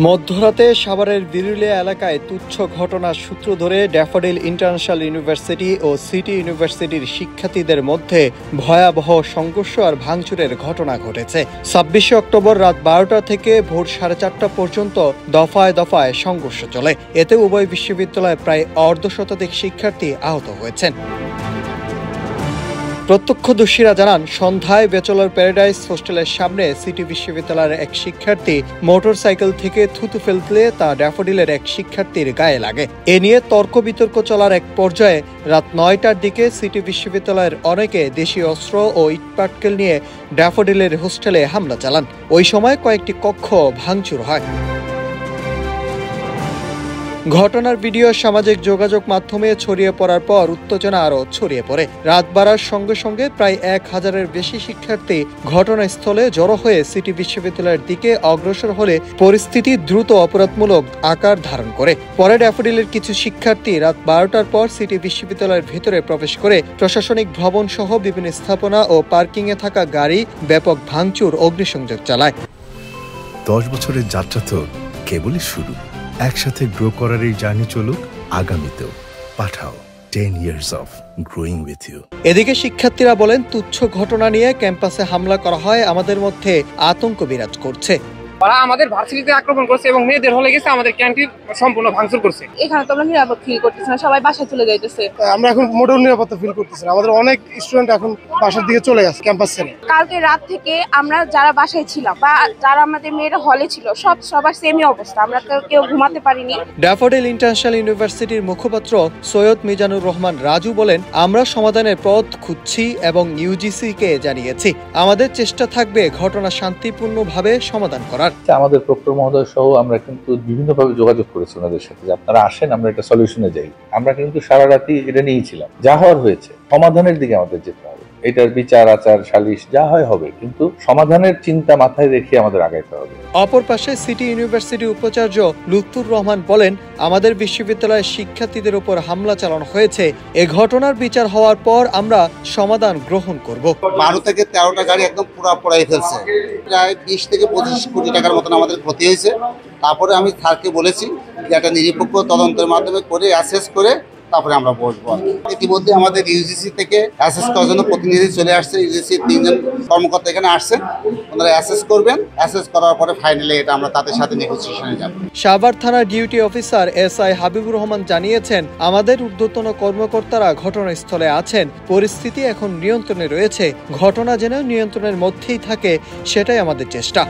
মধ্যরাতে সাভারের বিরুলিয়া এলাকায় তুচ্ছ ঘটনার সূত্র ধরে ড্যাফোডিল ইন্টারন্যাশনাল ইউনিভার্সিটি ও সিটি ইউনিভার্সিটির শিক্ষার্থীদের মধ্যে ভয়াবহ সংঘর্ষ আর ভাঙচুরের ঘটনা ঘটেছে। ২৬ অক্টোবর রাত ১২টা থেকে ভোর ৪:৩০ পর্যন্ত দফায় দফায় সংঘর্ষ চলে। এতে উভয় বিশ্ববিদ্যালয়ে প্রায় অর্ধশতাধিক শিক্ষার্থী আহত হয়েছেন। প্রত্যক্ষদর্শীরা জানান, সন্ধ্যায় ব্যাচেলর প্যারাডাইস হোস্টেলের সামনে সিটি বিশ্ববিদ্যালয়ের এক শিক্ষার্থী মোটরসাইকেল থেকে থুতু ফেললে তা ড্যাফোডিলের এক শিক্ষার্থীর গায়ে লাগে। এ নিয়ে তর্ক বিতর্ক চলার এক পর্যায়ে রাত ৯টার দিকে সিটি বিশ্ববিদ্যালয়ের অনেকে দেশীয় অস্ত্র ও ইটপাটকেল নিয়ে ড্যাফোডিলের হোস্টেলে হামলা চালান। ওই সময় কয়েকটি কক্ষ ভাঙচুর হয়। ঘটনার ভিডিও সামাজিক যোগাযোগ মাধ্যমে ছড়িয়ে পড়ার পর উত্তেজনা আরও ছড়িয়ে পড়ে। রাত বাড়ার সঙ্গে সঙ্গে প্রায় ১,০০০-এর বেশি শিক্ষার্থী ঘটনাস্থলে জড়ো হয়ে সিটি বিশ্ববিদ্যালয়ের দিকে অগ্রসর হলে পরিস্থিতি দ্রুত অপরাধমূলক আকার ধারণ করে। পরে ড্যাফোডিলের কিছু শিক্ষার্থী রাত ১২টার পর সিটি বিশ্ববিদ্যালয়ের ভেতরে প্রবেশ করে প্রশাসনিক ভবন সহ বিভিন্ন স্থাপনা ও পার্কিংয়ে থাকা গাড়ি ব্যাপক ভাঙচুর অগ্নিসংযোগ চালায়। ১০ বছরের যাত্রা তো কেবলই শুরু। একসাথে গ্রো করার এই জার্নি চলুক আগামীতেও। পাঠাও 10 years of growing with you। এদিকে শিক্ষার্থীরা বলেন, তুচ্ছ ঘটনা নিয়ে ক্যাম্পাসে হামলা করা হয়, আমাদের মধ্যে আতঙ্ক বিরাজ করছে। ওরা আমাদের ভার্সিটিতে আক্রমণ করছে এবং মেয়েদের হলে গেছে, আমাদের ক্যান্টিন সম্পূর্ণ ভাঙচুর করছে। এখানে তো আমরা নিরাপদ ফিল করতেছি না, সবাই বাসায় চলে যাইতেছে। আমরা এখন মোটেও নিরাপত্তা ফিল করতেছি না। আমাদের অনেক স্টুডেন্ট এখন বাসার দিকে চলে গেছে ক্যাম্পাস ছেড়ে। কালকে রাত থেকে আমরা যারা বাসায় ছিলাম বা যারা আমাদের মেয়েরা হলে ছিল সবার সেমই অবস্থা, আমরা তো কেউ ঘুমাতে পারিনি। ড্যাফোডিল ইন্টারন্যাশনাল ইউনিভার্সিটির মুখপাত্র সৈয়দ মিজানুর রহমান রাজু বলেন, আমরা সমাধানের পথ খুঁজছি এবং ইউজিসিকে জানিয়েছি। আমাদের চেষ্টা থাকবে ঘটনা শান্তিপূর্ণভাবে সমাধান করার। আমাদের প্রক্টর মহোদয় সহ আমরা কিন্তু বিভিন্নভাবে যোগাযোগ করেছি ওনাদের সাথে যে আপনারা আসেন, আমরা একটা সলিউশনে যাই। আমরা কিন্তু সারা রাতি এটা নিয়েছিলাম। যা হওয়ার হয়েছে, সমাধানের দিকে আমাদের যেতে হবে। এটার বিচার আচার সালিশ যা হয় হবে, কিন্তু সমাধানের চিন্তা মাথায় রেখে আমাদের আগাইতে হবে। অপর পাশে সিটি ইউনিভার্সিটির উপাচার্য লুৎফুর রহমান বলেন, আমাদের বিশ্ববিদ্যালয়ের শিক্ষার্থীদের উপর হামলা চালানো হয়েছে। এ ঘটনার বিচার হওয়ার পর আমরা সমাধান গ্রহণ করব। 12 থেকে 13টা গাড়ি একদম পুরো পোড়াই ফেলছে। প্রায় 20 থেকে 25 কোটি টাকার মতন আমাদের ক্ষতি হয়েছে। তারপরে আমি স্যারকে বলেছি যে একটা নিরপেক্ষ তদন্তের মাধ্যমে করে অ্যাসেস করে তারপরে আমরা বসবো। ইতিমধ্যে আমাদের ইউজিসি থেকে অ্যাসেস করার জন্য প্রতিনিধি চলে আসছে। ইউজিসি 3 জন কর্মকর্তা এখানে আসছেন, ওনারা অ্যাসেস করবেন। অ্যাসেস করার পরে ফাইনালি এটা আমরা তাদের সাথে নেগোসিয়েশনে যাব। সাভার থানার duty officer SI Habibur Rahman জানিয়েছেন, আমাদের ঊর্ধ্বতন কর্মকর্তারা ঘটনাস্থলে আছেন, পরিস্থিতি এখন নিয়ন্ত্রণে রয়েছে। ঘটনা যেন নিয়ন্ত্রণের মধ্যেই থাকে, সেটাই আমাদের চেষ্টা।